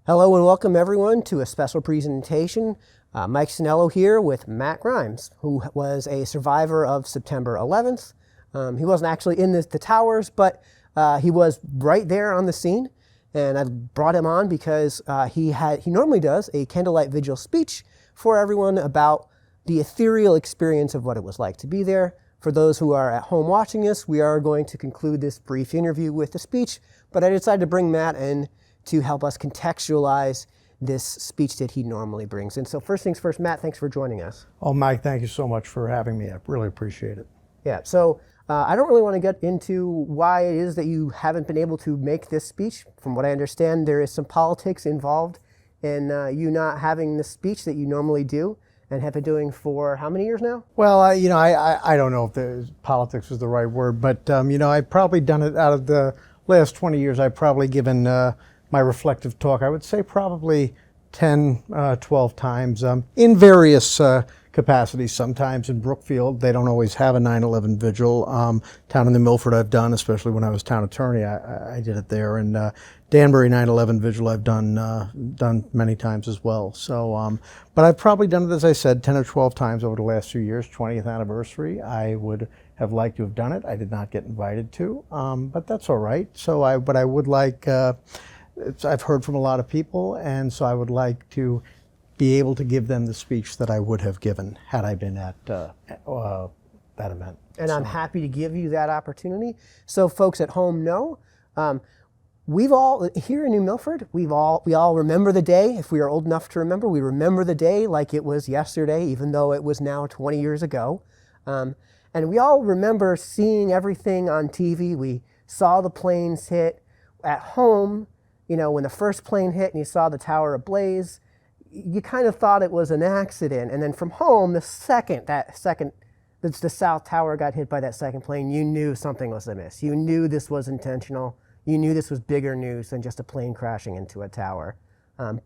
Hello and welcome everyone to a special presentation. Mike Sinello here with Matt Grimes, who was a survivor of September 11th. He wasn't actually in the towers, but he was right there on the scene. And I brought him on because he normally does a candlelight vigil speech for everyone about the ethereal experience of what it was like to be there. For those who are at home watching this, we are going to conclude this brief interview with the speech, but I decided to bring Matt in to help us contextualize this speech that he normally brings. And so first things first, Matt, thanks for joining us. Oh, Mike, thank you so much for having me. I really appreciate it. Yeah, so I don't really want to get into why it is that you haven't been able to make this speech. From what I understand, there is some politics involved in you not having the speech that you normally do and have been doing for how many years now? Well, I don't know if politics is the right word, but I've probably done it out of the last 20 years. I've probably given my reflective talk, I would say probably 10, 12 times in various capacities. Sometimes in Brookfield, they don't always have a 9/11 vigil. Town in the Milford I've done, especially when I was town attorney, I did it there. And Danbury 9/11 vigil I've done many times as well. So, but I've probably done it, as I said, 10 or 12 times over the last few years. 20th anniversary, I would have liked to have done it. I did not get invited to, but that's all right. So but I would like, I've heard from a lot of people, and so I would like to be able to give them the speech that I would have given had I been at that event. And I'm happy to give you that opportunity. So folks at home know, we've all, here in New Milford, we all remember the day. If we are old enough to remember, we remember the day like it was yesterday, even though it was now 20 years ago. And we all remember seeing everything on TV. We saw the planes hit. At home, when the first plane hit and you saw the tower ablaze, you kind of thought it was an accident. And then from home, the second the South Tower got hit by that second plane, you knew something was amiss. You knew this was intentional. You knew this was bigger news than just a plane crashing into a tower. And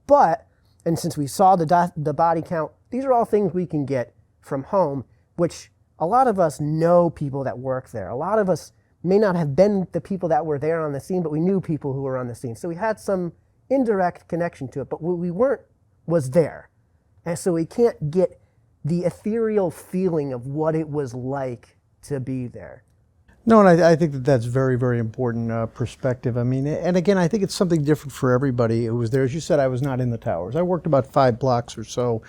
since we saw the body count, these are all things we can get from home, which a lot of us know people that work there. A lot of us may not have been the people that were there on the scene, but we knew people who were on the scene. So we had some indirect connection to it, but what we weren't was there. And so we can't get the ethereal feeling of what it was like to be there. No, and I think that's very, very important perspective. I mean, and again, I think it's something different for everybody who was there. As you said, I was not in the towers. I worked about 5 blocks or so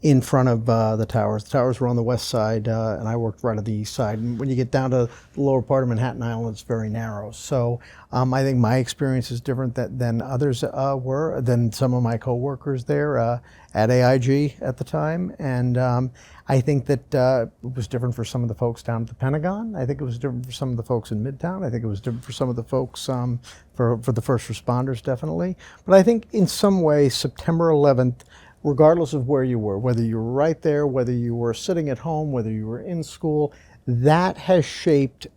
in front of the towers. The towers were on the west side, and I worked right on the east side. And when you get down to the lower part of Manhattan Island, it's very narrow. So I think my experience is different than others were, than some of my coworkers there at AIG at the time. And I think that it was different for some of the folks down at the Pentagon. I think it was different for some of the folks in Midtown. I think it was different for some of the folks, for the first responders, definitely. But I think in some way, September 11th, regardless of where you were, whether you were right there, whether you were sitting at home, whether you were in school, that has shaped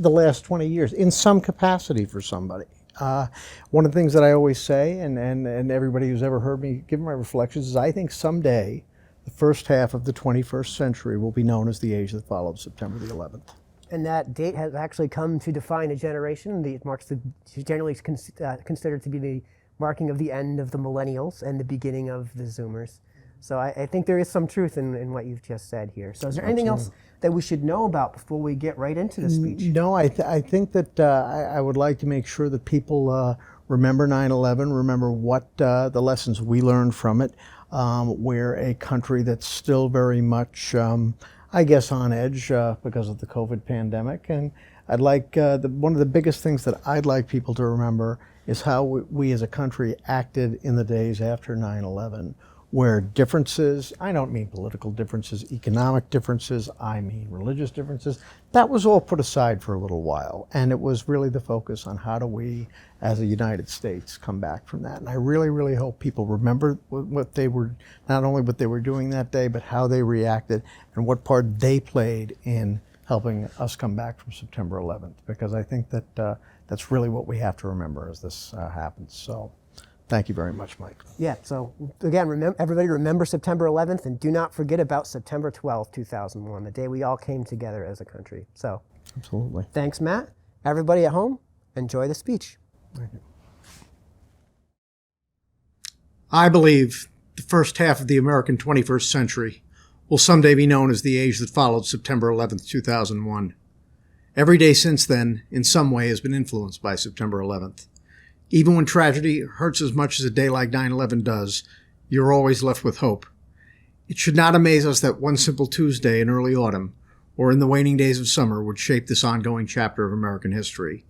the last 20 years in some capacity for somebody. One of the things that I always say, and everybody who's ever heard me give my reflections, is I think someday the first half of the 21st century will be known as the age that followed September the 11th. And that date has actually come to define a generation. It marks generally considered to be the marking of the end of the millennials and the beginning of the Zoomers. So I think there is some truth in what you've just said here. So is there anything else that we should know about before we get right into the speech? No, I think that I would like to make sure that people remember 9/11, remember what the lessons we learned from it. We're a country that's still very much, I guess, on edge because of the COVID pandemic. And I'd like, one of the biggest things that I'd like people to remember is how we as a country acted in the days after 9/11, where differences, I don't mean political differences, economic differences, I mean religious differences, that was all put aside for a little while. And it was really the focus on how do we, as a United States, come back from that. And I really, really hope people remember what they were, not only what they were doing that day, but how they reacted and what part they played in helping us come back from September 11th, because I think that that's really what we have to remember as this happens. So thank you very much, Mike. Yeah, so again, everybody remember September 11th, and do not forget about September 12th, 2001, the day we all came together as a country. So absolutely. Thanks, Matt. Everybody at home, enjoy the speech. Thank you. I believe the first half of the American 21st century will someday be known as the age that followed September 11th, 2001. Every day since then, in some way, has been influenced by September 11th. Even when tragedy hurts as much as a day like 9/11 does, you're always left with hope. It should not amaze us that one simple Tuesday in early autumn, or in the waning days of summer, would shape this ongoing chapter of American history.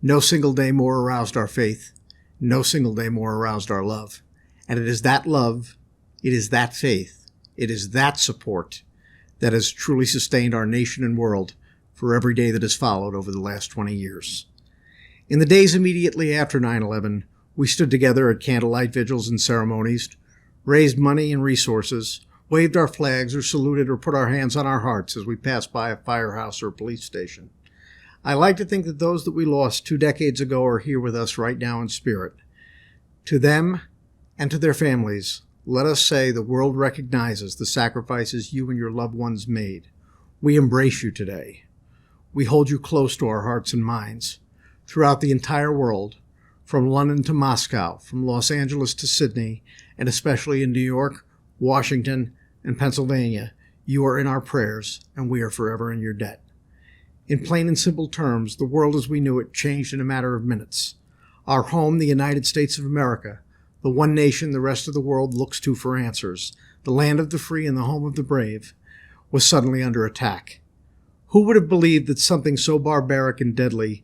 No single day more aroused our faith. No single day more aroused our love. And it is that love, it is that faith, it is that support that has truly sustained our nation and world for every day that has followed over the last 20 years. In the days immediately after 9/11, we stood together at candlelight vigils and ceremonies, raised money and resources, waved our flags or saluted or put our hands on our hearts as we passed by a firehouse or a police station. I like to think that those that we lost 2 decades ago are here with us right now in spirit. To them and to their families, let us say the world recognizes the sacrifices you and your loved ones made. We embrace you today. We hold you close to our hearts and minds. Throughout the entire world, from London to Moscow, from Los Angeles to Sydney, and especially in New York, Washington, and Pennsylvania, you are in our prayers, and we are forever in your debt. In plain and simple terms, the world as we knew it changed in a matter of minutes. Our home, the United States of America, the one nation the rest of the world looks to for answers, the land of the free and the home of the brave, was suddenly under attack. Who would have believed that something so barbaric and deadly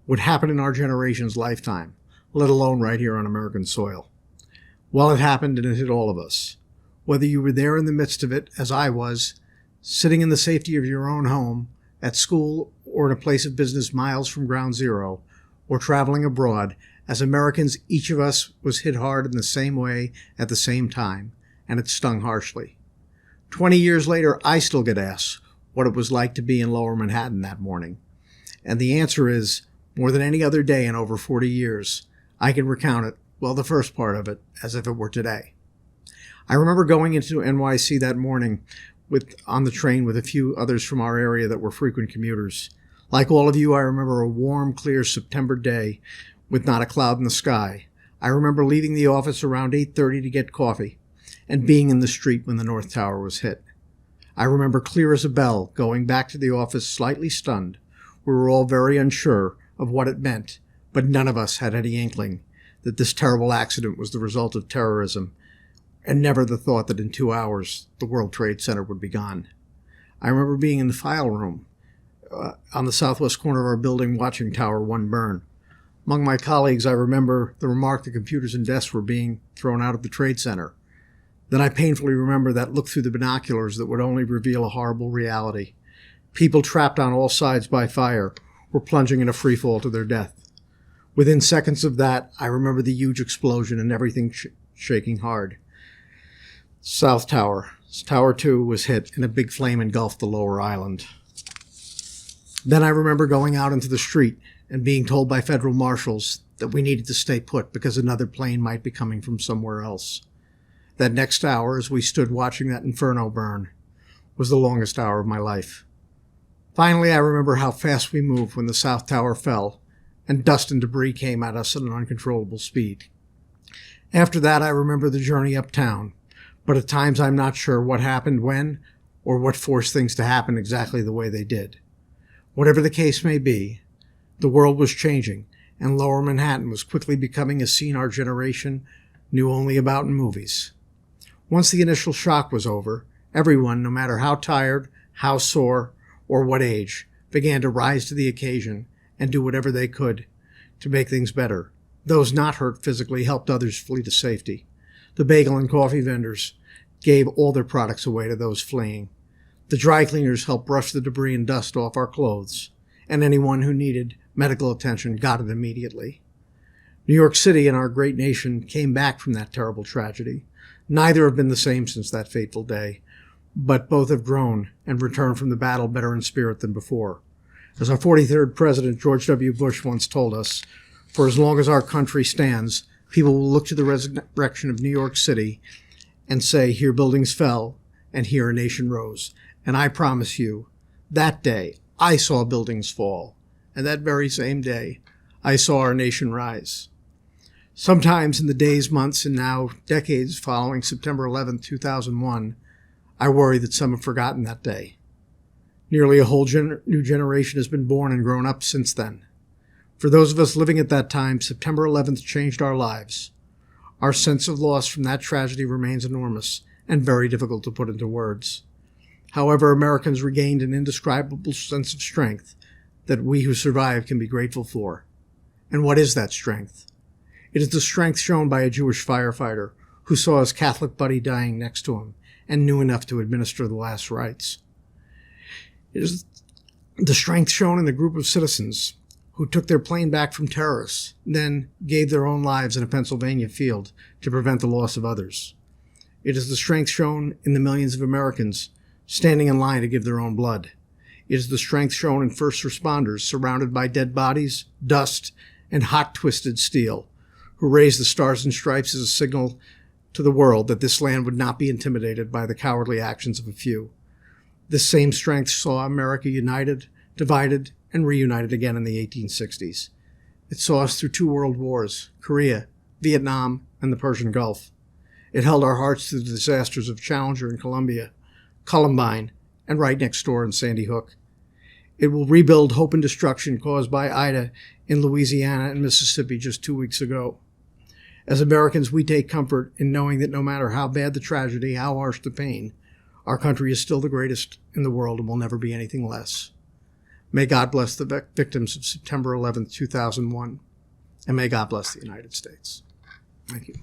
would happen in our generation's lifetime, let alone right here on American soil? Well, it happened, and it hit all of us. Whether you were there in the midst of it, as I was, sitting in the safety of your own home, at school, or in a place of business miles from ground zero, or traveling abroad, as Americans, each of us was hit hard in the same way at the same time, and it stung harshly. 20 years later, I still get asked what it was like to be in Lower Manhattan that morning. And the answer is, more than any other day in over 40 years, I can recount it, well, the first part of it, as if it were today. I remember going into NYC that morning on the train with a few others from our area that were frequent commuters. Like all of you, I remember a warm, clear September day with not a cloud in the sky. I remember leaving the office around 8:30 to get coffee and being in the street when the North Tower was hit. I remember clear as a bell going back to the office slightly stunned. We were all very unsure of what it meant, but none of us had any inkling that this terrible accident was the result of terrorism, and never the thought that in 2 hours the World Trade Center would be gone. I remember being in the file room on the southwest corner of our building watching Tower 1 burn. Among my colleagues, I remember the remark that computers and desks were being thrown out of the Trade Center. Then I painfully remember that look through the binoculars that would only reveal a horrible reality. People trapped on all sides by fire were plunging in a free fall to their death. Within seconds of that, I remember the huge explosion and everything shaking hard. South Tower, Tower 2, was hit and a big flame engulfed the lower island. Then I remember going out into the street and being told by federal marshals that we needed to stay put because another plane might be coming from somewhere else. That next hour, as we stood watching that inferno burn, was the longest hour of my life. Finally, I remember how fast we moved when the South Tower fell and dust and debris came at us at an uncontrollable speed. After that, I remember the journey uptown, but at times I'm not sure what happened when or what forced things to happen exactly the way they did. Whatever the case may be, the world was changing, and Lower Manhattan was quickly becoming a scene our generation knew only about in movies. Once the initial shock was over, everyone, no matter how tired, how sore, or what age, began to rise to the occasion and do whatever they could to make things better. Those not hurt physically helped others flee to safety. The bagel and coffee vendors gave all their products away to those fleeing. The dry cleaners helped brush the debris and dust off our clothes, and anyone who needed medical attention got it immediately. New York City and our great nation came back from that terrible tragedy. Neither have been the same since that fateful day, but both have grown and returned from the battle better in spirit than before. As our 43rd President George W. Bush once told us, for as long as our country stands, people will look to the resurrection of New York City and say, here buildings fell and here a nation rose. And I promise you, that day I saw buildings fall, and that very same day I saw our nation rise. Sometimes in the days, months, and now decades following September 11th, 2001, I worry that some have forgotten that day. Nearly a whole new generation has been born and grown up since then. For those of us living at that time, September 11th changed our lives. Our sense of loss from that tragedy remains enormous and very difficult to put into words. However, Americans regained an indescribable sense of strength that we who survived can be grateful for. And what is that strength? It is the strength shown by a Jewish firefighter who saw his Catholic buddy dying next to him and knew enough to administer the last rites. It is the strength shown in the group of citizens who took their plane back from terrorists, then gave their own lives in a Pennsylvania field to prevent the loss of others. It is the strength shown in the millions of Americans standing in line to give their own blood. It is the strength shown in first responders surrounded by dead bodies, dust, and hot twisted steel, who raised the stars and stripes as a signal to the world that this land would not be intimidated by the cowardly actions of a few. This same strength saw America united, divided, and reunited again in the 1860s. It saw us through 2 world wars, Korea, Vietnam, and the Persian Gulf. It held our hearts through the disasters of Challenger in Columbia, Columbine, and right next door in Sandy Hook. It will rebuild hope and destruction caused by Ida in Louisiana and Mississippi just 2 weeks ago. As Americans, we take comfort in knowing that no matter how bad the tragedy, how harsh the pain, our country is still the greatest in the world and will never be anything less. May God bless the victims of September 11th, 2001, and may God bless the United States. Thank you.